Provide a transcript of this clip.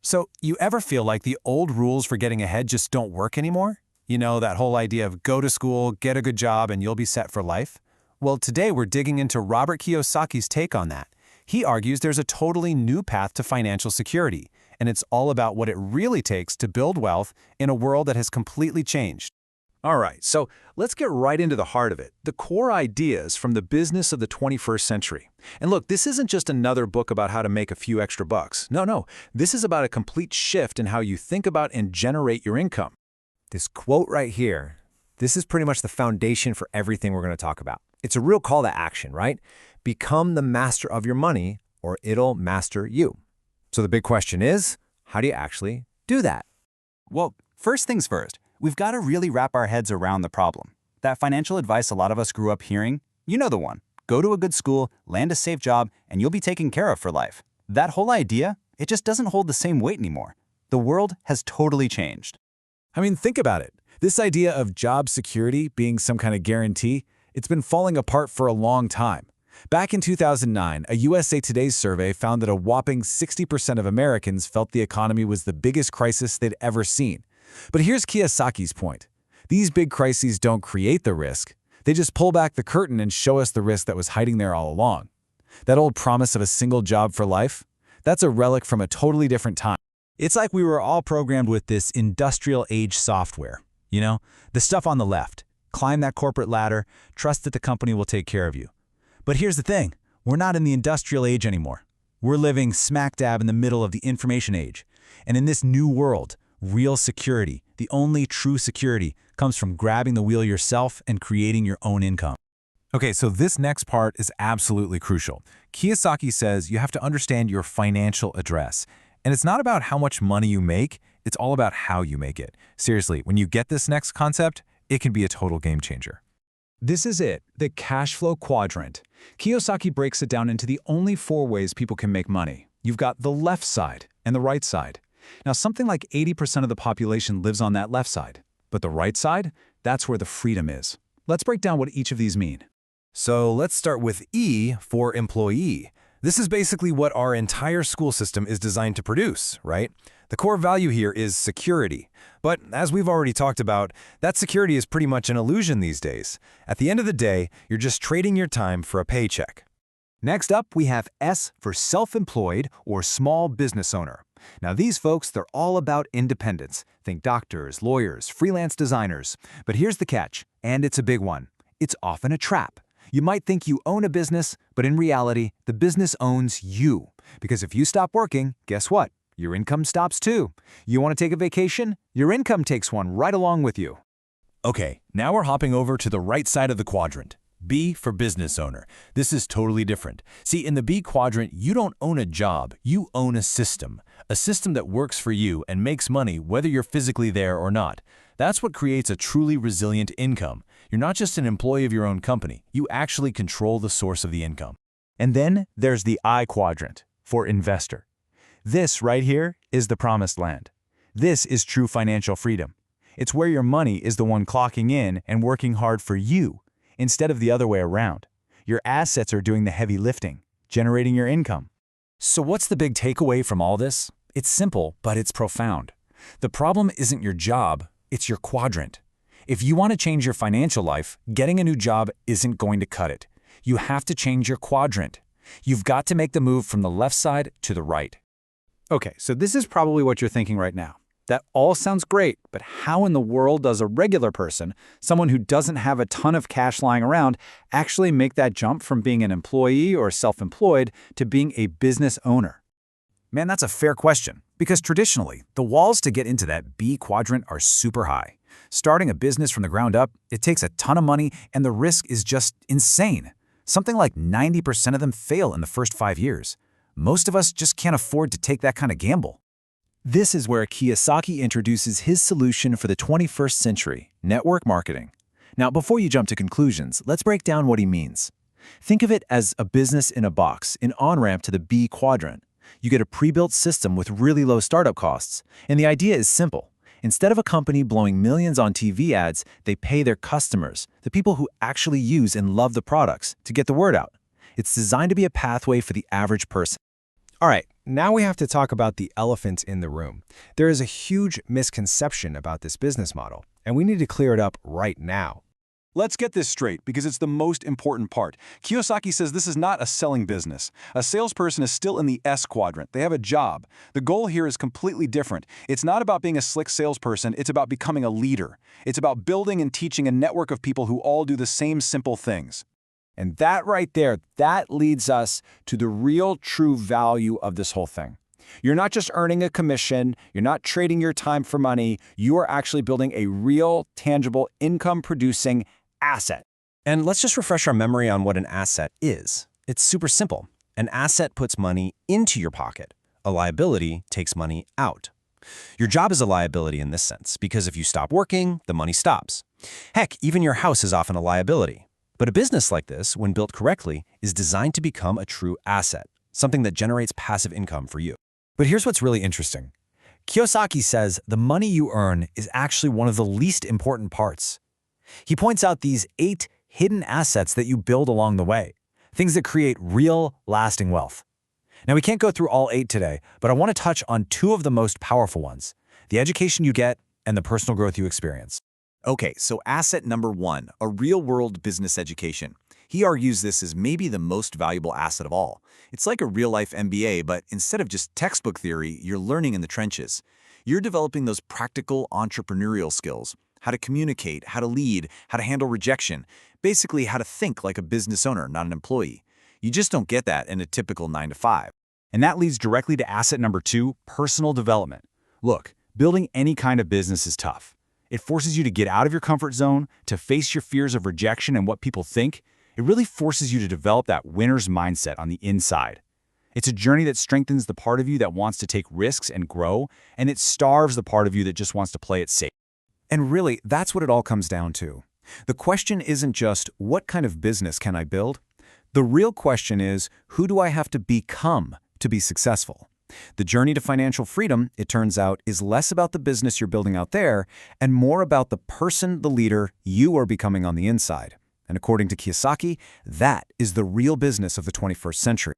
So, you ever feel like the old rules for getting ahead just don't work anymore? You know, that whole idea of go to school, get a good job, and you'll be set for life? Well, today we're digging into Robert Kiyosaki's take on that. He argues there's a totally new path to financial security, and it's all about what it really takes to build wealth in a world that has completely changed. All right, so let's get right into the heart of it, the core ideas from the business of the 21st century. And look, this isn't just another book about how to make a few extra bucks. No, this is about a complete shift in how you think about and generate your income. This quote right here, this is pretty much the foundation for everything we're going to talk about. It's a real call to action, right? Become the master of your money or it'll master you. So the big question is, how do you actually do that? Well, first things first, we've got to really wrap our heads around the problem. That financial advice a lot of us grew up hearing, you know the one. Go to a good school, land a safe job, and you'll be taken care of for life. That whole idea, it just doesn't hold the same weight anymore. The world has totally changed. I mean, think about it. This idea of job security being some kind of guarantee, it's been falling apart for a long time. Back in 2009, a USA Today survey found that a whopping 60% of Americans felt the economy was the biggest crisis they'd ever seen. But here's Kiyosaki's point. These big crises don't create the risk. They just pull back the curtain and show us the risk that was hiding there all along. That old promise of a single job for life? That's a relic from a totally different time. It's like we were all programmed with this industrial age software. You know, the stuff on the left. Climb that corporate ladder, trust that the company will take care of you. But here's the thing. We're not in the industrial age anymore. We're living smack dab in the middle of the information age. And in this new world, real security, the only true security, comes from grabbing the wheel yourself and creating your own income. Okay, so this next part is absolutely crucial. Kiyosaki says you have to understand your financial address. And it's not about how much money you make, it's all about how you make it. Seriously, when you get this next concept, it can be a total game changer. This is it, the cash flow quadrant. Kiyosaki breaks it down into the only 4 ways people can make money. You've got the left side and the right side. Now, something like 80% of the population lives on that left side. But the right side, that's where the freedom is. Let's break down what each of these mean. So let's start with E for employee. This is basically what our entire school system is designed to produce, right? The core value here is security. But as we've already talked about, that security is pretty much an illusion these days. At the end of the day, you're just trading your time for a paycheck. Next up, we have S for self-employed or small business owner. Now these folks, they're all about independence. Think doctors, lawyers, freelance designers. But here's the catch, and it's a big one. It's often a trap. You might think you own a business, but in reality, the business owns you. Because if you stop working, guess what? Your income stops too. You want to take a vacation? Your income takes one right along with you. Okay, now we're hopping over to the right side of the quadrant. B for business owner. This is totally different. See, in the B quadrant, you don't own a job, you own a system that works for you and makes money whether you're physically there or not. That's what creates a truly resilient income. You're not just an employee of your own company, you actually control the source of the income. And then there's the I quadrant for investor. This right here is the promised land. This is true financial freedom. It's where your money is the one clocking in and working hard for you, instead of the other way around. Your assets are doing the heavy lifting, generating your income. So what's the big takeaway from all this? It's simple, but it's profound. The problem isn't your job, it's your quadrant. If you want to change your financial life, getting a new job isn't going to cut it. You have to change your quadrant. You've got to make the move from the left side to the right. Okay, so this is probably what you're thinking right now. That all sounds great, but how in the world does a regular person, someone who doesn't have a ton of cash lying around, actually make that jump from being an employee or self-employed to being a business owner? Man, that's a fair question, because traditionally, the walls to get into that B quadrant are super high. Starting a business from the ground up, it takes a ton of money and the risk is just insane. Something like 90% of them fail in the first 5 years. Most of us just can't afford to take that kind of gamble. This is where Kiyosaki introduces his solution for the 21st century, network marketing. Now, before you jump to conclusions, let's break down what he means. Think of it as a business in a box, an on-ramp to the B quadrant. You get a pre-built system with really low startup costs. And the idea is simple. Instead of a company blowing millions on TV ads, they pay their customers, the people who actually use and love the products, to get the word out. It's designed to be a pathway for the average person. All right, now we have to talk about the elephant in the room. There is a huge misconception about this business model, and we need to clear it up right now. Let's get this straight, because it's the most important part. Kiyosaki says this is not a selling business. A salesperson is still in the S quadrant. They have a job. The goal here is completely different. It's not about being a slick salesperson, it's about becoming a leader. It's about building and teaching a network of people who all do the same simple things. And that right there, that leads us to the real true value of this whole thing. You're not just earning a commission, you're not trading your time for money, you are actually building a real, tangible, income-producing asset. And let's just refresh our memory on what an asset is. It's super simple. An asset puts money into your pocket. A liability takes money out. Your job is a liability in this sense, because if you stop working, the money stops. Heck, even your house is often a liability. But a business like this, when built correctly, is designed to become a true asset, something that generates passive income for you. But here's what's really interesting. Kiyosaki says the money you earn is actually one of the least important parts. He points out these 8 hidden assets that you build along the way, things that create real, lasting wealth. Now, we can't go through all 8 today, but I want to touch on 2 of the most powerful ones: the education you get and the personal growth you experience. Okay, so asset number 1, a real-world business education. He argues this is maybe the most valuable asset of all. It's like a real-life MBA, but instead of just textbook theory, you're learning in the trenches. You're developing those practical entrepreneurial skills: how to communicate, how to lead, how to handle rejection, basically how to think like a business owner, not an employee. You just don't get that in a typical 9-to-5. And that leads directly to asset number 2, personal development. Look, building any kind of business is tough. It forces you to get out of your comfort zone, to face your fears of rejection and what people think. It really forces you to develop that winner's mindset on the inside. It's a journey that strengthens the part of you that wants to take risks and grow, and it starves the part of you that just wants to play it safe. And really, that's what it all comes down to. The question isn't just, what kind of business can I build? The real question is, who do I have to become to be successful? The journey to financial freedom, it turns out, is less about the business you're building out there and more about the person, the leader you are becoming on the inside. And according to Kiyosaki, that is the real business of the 21st century.